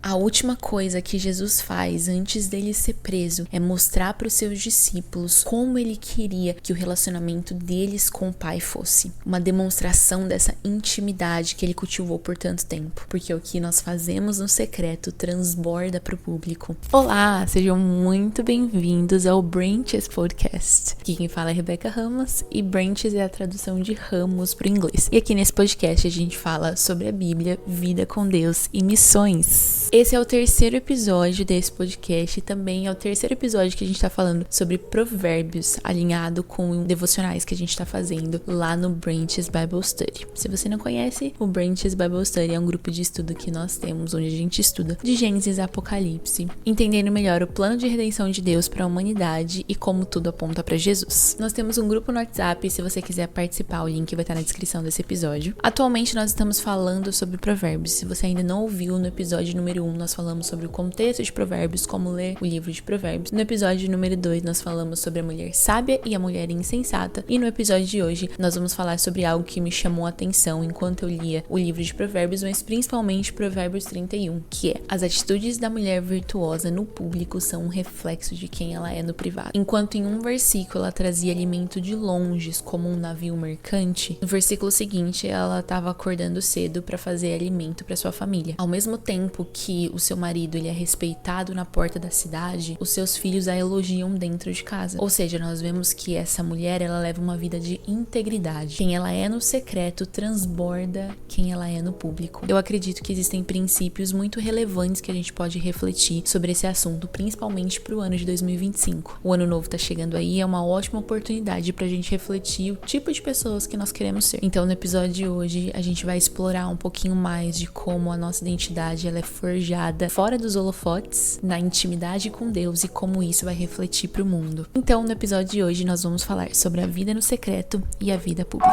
A última coisa que Jesus faz antes dele ser preso é mostrar para os seus discípulos como ele queria que o relacionamento deles com o Pai fosse. Uma demonstração dessa intimidade que ele cultivou por tanto tempo. Porque o que nós fazemos no secreto transborda para o público. Olá, sejam muito bem-vindos ao Branches Podcast. Aqui quem fala é Rebeca Ramos e Branches é a tradução de ramos para o inglês. E aqui nesse podcast a gente fala sobre a Bíblia, vida com Deus e missões. Esse é o terceiro episódio desse podcast e também é o terceiro episódio que a gente tá falando sobre provérbios, alinhado com devocionais que a gente tá fazendo lá no Branches Bible Study. Se você não conhece, o Branches Bible Study é um grupo de estudo que nós temos, onde a gente estuda de Gênesis a Apocalipse, entendendo melhor o plano de redenção de Deus para a humanidade e como tudo aponta para Jesus. Nós temos um grupo no WhatsApp, se você quiser participar, o link vai estar na descrição desse episódio. Atualmente nós estamos falando sobre provérbios. Se você ainda não ouviu, no episódio número 1 nós falamos sobre o contexto de provérbios, como ler o livro de provérbios. No episódio número 2 nós falamos sobre a mulher sábia e a mulher insensata. E no episódio de hoje nós vamos falar sobre algo que me chamou a atenção enquanto eu lia o livro de provérbios, mas principalmente Provérbios 31, que é: as atitudes da mulher virtuosa no público são um reflexo de quem ela é no privado. Enquanto em um versículo ela trazia alimento de longes como um navio mercante, no versículo seguinte ela estava acordando cedo para fazer alimento para sua família. Ao mesmo tempo que o seu marido ele é respeitado na porta da cidade, os seus filhos a elogiam dentro de casa. Ou seja, nós vemos que essa mulher ela leva uma vida de integridade. Quem ela é no secreto transborda quem ela é no público. Eu acredito que existem princípios muito relevantes que a gente pode refletir sobre esse assunto, principalmente para o ano de 2025. O ano novo tá chegando aí, é uma ótima oportunidade pra gente refletir o tipo de pessoas que nós queremos ser. Então, no episódio de hoje, a gente vai explorar um pouquinho mais de como a nossa identidade ela é forjada fora dos holofotes, na intimidade com Deus e como isso vai refletir pro mundo. Então, no episódio de hoje, nós vamos falar sobre a vida no secreto e a vida pública.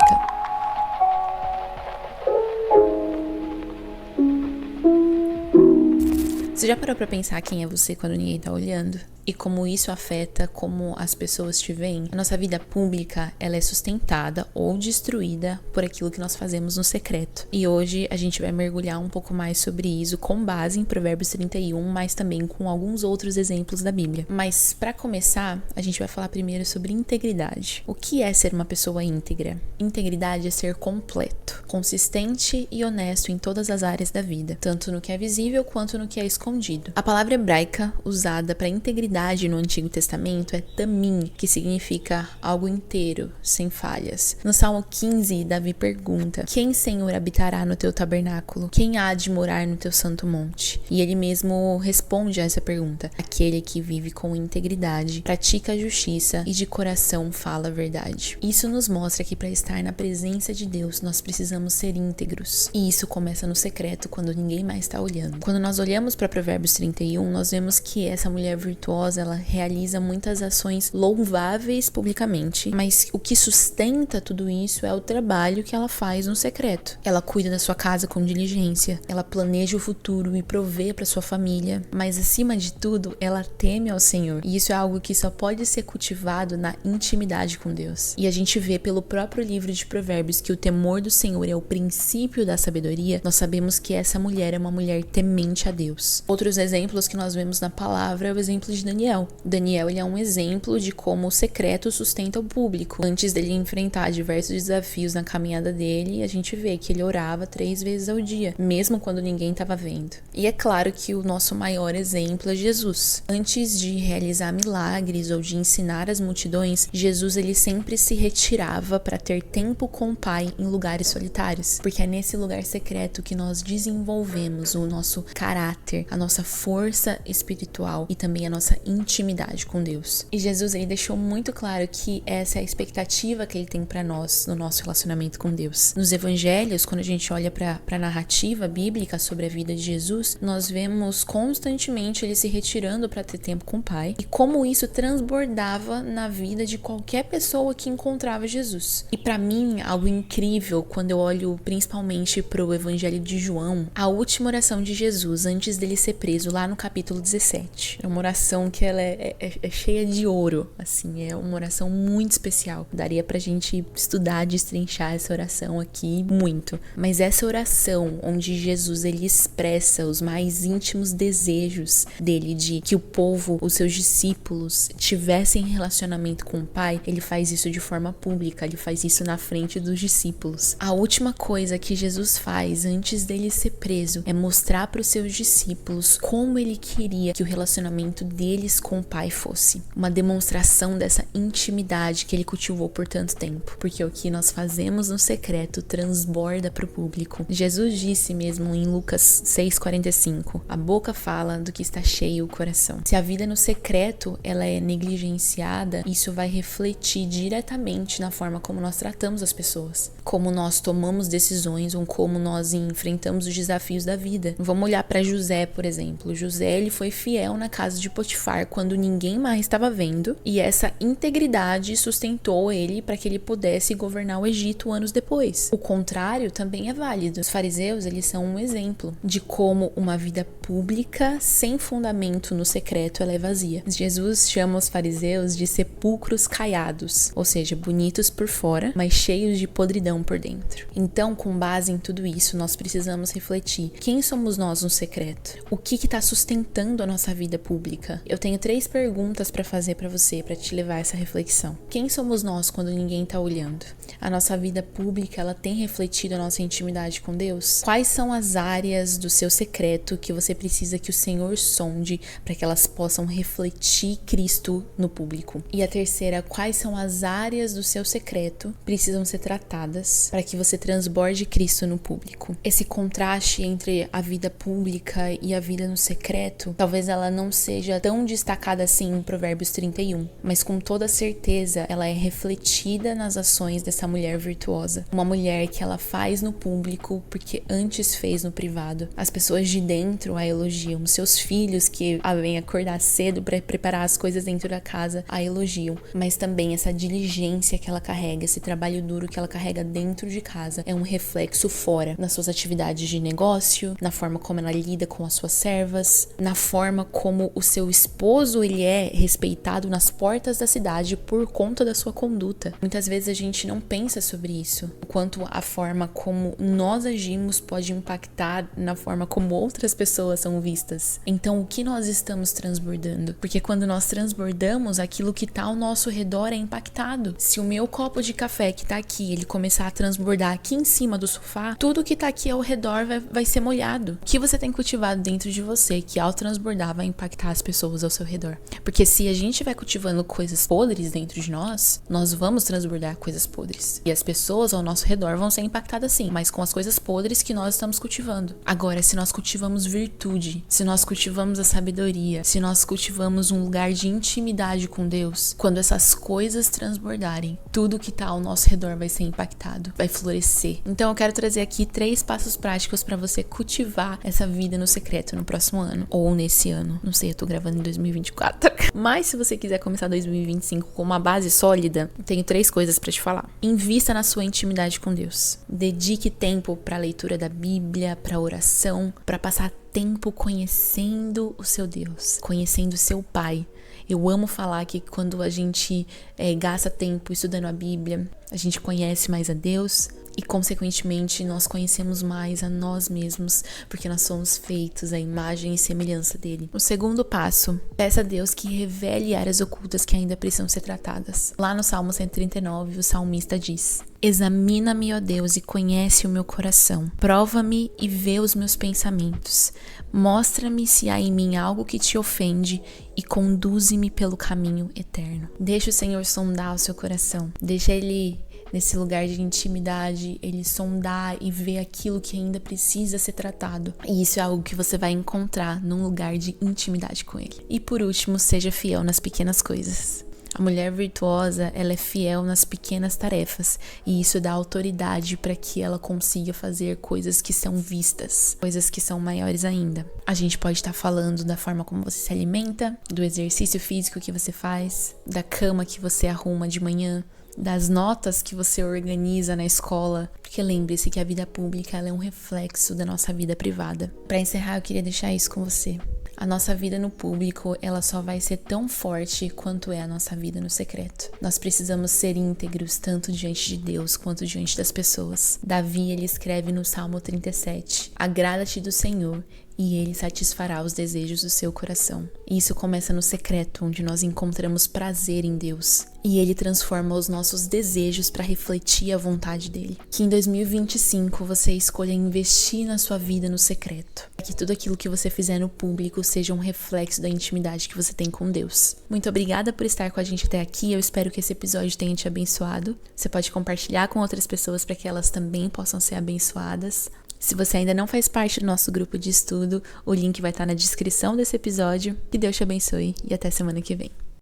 Você já parou pra pensar quem é você quando ninguém tá olhando? E como isso afeta como as pessoas te veem? A nossa vida pública, ela é sustentada ou destruída por aquilo que nós fazemos no secreto. E hoje a gente vai mergulhar um pouco mais sobre isso com base em Provérbios 31, mas também com alguns outros exemplos da Bíblia. Mas para começar, a gente vai falar primeiro sobre integridade. O que é ser uma pessoa íntegra? Integridade é ser completo, consistente e honesto em todas as áreas da vida, tanto no que é visível quanto no que é escondido. A palavra hebraica usada para integridade no Antigo Testamento é tamim, que significa algo inteiro, sem falhas. No Salmo 15, Davi pergunta: quem, Senhor, habitará no teu tabernáculo? Quem há de morar no teu santo monte? E ele mesmo responde a essa pergunta: aquele que vive com integridade, pratica a justiça e de coração fala a verdade. Isso nos mostra que para estar na presença de Deus, nós precisamos ser íntegros. E isso começa no secreto, quando ninguém mais está olhando. Quando nós olhamos para Provérbios 31, nós vemos que essa mulher virtuosa ela realiza muitas ações louváveis publicamente, mas o que sustenta tudo isso é o trabalho que ela faz no secreto. Ela cuida da sua casa com diligência, ela planeja o futuro e provê para sua família, mas acima de tudo, ela teme ao Senhor. E isso é algo que só pode ser cultivado na intimidade com Deus. E a gente vê pelo próprio livro de Provérbios que o temor do Senhor é o princípio da sabedoria. Nós sabemos que essa mulher é uma mulher temente a Deus. Outros exemplos que nós vemos na palavra é o exemplo de Daniel. Daniel ele é um exemplo de como o secreto sustenta o público. Antes dele enfrentar diversos desafios na caminhada dele, a gente vê que ele orava 3 vezes ao dia, mesmo quando ninguém estava vendo. E é claro que o nosso maior exemplo é Jesus. Antes de realizar milagres ou de ensinar as multidões, Jesus ele sempre se retirava para ter tempo com o Pai em lugares solitários, porque é nesse lugar secreto que nós desenvolvemos o nosso caráter, a nossa força espiritual e também a nossa intimidade com Deus. E Jesus ele deixou muito claro que essa é a expectativa que ele tem para nós no nosso relacionamento com Deus. Nos evangelhos, quando a gente olha para a narrativa bíblica sobre a vida de Jesus, nós vemos constantemente ele se retirando para ter tempo com o Pai e como isso transbordava na vida de qualquer pessoa que encontrava Jesus. E para mim, algo incrível quando eu olho principalmente para o evangelho de João, a última oração de Jesus antes dele ser preso lá no capítulo 17. É uma oração oração que ela é cheia de ouro, assim, é uma oração muito especial. Daria pra gente estudar, destrinchar essa oração aqui muito. Mas essa oração onde Jesus, ele expressa os mais íntimos desejos dele de que o povo, os seus discípulos, tivessem relacionamento com o Pai, ele faz isso de forma pública, ele faz isso na frente dos discípulos. A última coisa que Jesus faz antes dele ser preso é mostrar para os seus discípulos como ele queria que o relacionamento deles com o Pai fosse. Uma demonstração dessa intimidade que ele cultivou por tanto tempo. Porque o que nós fazemos no secreto transborda para o público. Jesus disse mesmo em Lucas 6,45, a boca fala do que está cheio o coração. Se a vida no secreto ela é negligenciada, isso vai refletir diretamente na forma como nós tratamos as pessoas, como nós tomamos decisões ou como nós enfrentamos os desafios da vida. Vamos olhar para José, por exemplo. José, ele foi fiel na casa de Potifar quando ninguém mais estava vendo, e essa integridade sustentou ele para que ele pudesse governar o Egito anos depois. O contrário também é válido. Os fariseus, eles são um exemplo de como uma vida pública sem fundamento no secreto ela é vazia. Jesus chama os fariseus de sepulcros caiados, ou seja, bonitos por fora, mas cheios de podridão por dentro. Então, com base em tudo isso, nós precisamos refletir: quem somos nós no secreto? O que está sustentando a nossa vida pública? Eu tenho 3 perguntas para fazer para você, para te levar a essa reflexão. Quem somos nós quando ninguém está olhando? A nossa vida pública, ela tem refletido a nossa intimidade com Deus? Quais são as áreas do seu secreto que você precisa que o Senhor sonde para que elas possam refletir Cristo no público? E a terceira, quais são as áreas do seu secreto que precisam ser tratadas para que você transborde Cristo no público? Esse contraste entre a vida pública e a vida no secreto, talvez ela não seja tão destacada assim em Provérbios 31, mas com toda certeza ela é refletida nas ações dessa mulher virtuosa. Uma mulher que ela faz no público porque antes fez no privado. As pessoas de dentro a elogiam, seus filhos que vêm acordar cedo para preparar as coisas dentro da casa a elogiam, mas também essa diligência que ela carrega, esse trabalho duro que ela carrega dentro de casa é um reflexo fora, nas suas atividades de negócio, na forma como ela lida com as suas servas, na forma como o seu esposo ele é respeitado nas portas da cidade por conta da sua conduta. Muitas vezes a gente não pensa sobre isso, o quanto a forma como nós agimos pode impactar na forma como outras pessoas são vistas. Então, o que nós estamos transbordando? Porque quando nós transbordamos, aquilo que está ao nosso redor é impactado. Se o meu copo de café que tá aqui, ele começar a transbordar aqui em cima do sofá, tudo que tá aqui ao redor vai ser molhado. O que você tem cultivado dentro de você que ao transbordar vai impactar as pessoas ao seu redor? Porque se a gente vai cultivando coisas podres dentro de nós vamos transbordar coisas podres. E as pessoas ao nosso redor vão ser impactadas sim, mas com as coisas podres que nós estamos cultivando. Agora, se nós cultivamos virtude, se nós cultivamos a sabedoria, se nós cultivamos um lugar de intimidade com Deus, quando essas coisas transbordarem, tudo que tá ao nosso redor vai ser impactado, vai florescer. Então eu quero trazer aqui 3 passos práticos para você cultivar essa vida no secreto no próximo ano, ou nesse ano, não sei, eu tô gravando em 2024. Mas se você quiser começar 2025 com uma base sólida, eu tenho 3 coisas para te falar. Invista na sua intimidade com Deus. Dedique tempo para a leitura da Bíblia, para oração, para passar tempo conhecendo o seu Deus, conhecendo o seu Pai. Eu amo falar que quando a gente gasta tempo estudando a Bíblia, a gente conhece mais a Deus e, consequentemente, nós conhecemos mais a nós mesmos, porque nós somos feitos à imagem e semelhança dele. O segundo passo, peça a Deus que revele áreas ocultas que ainda precisam ser tratadas. Lá no Salmo 139, o salmista diz: examina-me, ó Deus, e conhece o meu coração. Prova-me e vê os meus pensamentos. Mostra-me se há em mim algo que te ofende e conduze-me pelo caminho eterno. Deixa o Senhor sondar o seu coração. Deixa Ele, nesse lugar de intimidade, Ele sondar e ver aquilo que ainda precisa ser tratado. E isso é algo que você vai encontrar num lugar de intimidade com Ele. E por último, seja fiel nas pequenas coisas. A mulher virtuosa, ela é fiel nas pequenas tarefas, e isso dá autoridade para que ela consiga fazer coisas que são vistas, coisas que são maiores ainda. A gente pode estar falando da forma como você se alimenta, do exercício físico que você faz, da cama que você arruma de manhã, das notas que você organiza na escola, porque lembre-se que a vida pública ela é um reflexo da nossa vida privada. Para encerrar, eu queria deixar isso com você. A nossa vida no público, ela só vai ser tão forte quanto é a nossa vida no secreto. Nós precisamos ser íntegros tanto diante de Deus quanto diante das pessoas. Davi, ele escreve no Salmo 37: agrada-te do Senhor e Ele satisfará os desejos do seu coração. E isso começa no secreto, onde nós encontramos prazer em Deus. E Ele transforma os nossos desejos para refletir a vontade dEle. Que em 2025 você escolha investir na sua vida no secreto. Que tudo aquilo que você fizer no público seja um reflexo da intimidade que você tem com Deus. Muito obrigada por estar com a gente até aqui. Eu espero que esse episódio tenha te abençoado. Você pode compartilhar com outras pessoas para que elas também possam ser abençoadas. Se você ainda não faz parte do nosso grupo de estudo, o link vai estar na descrição desse episódio. Que Deus te abençoe e até semana que vem.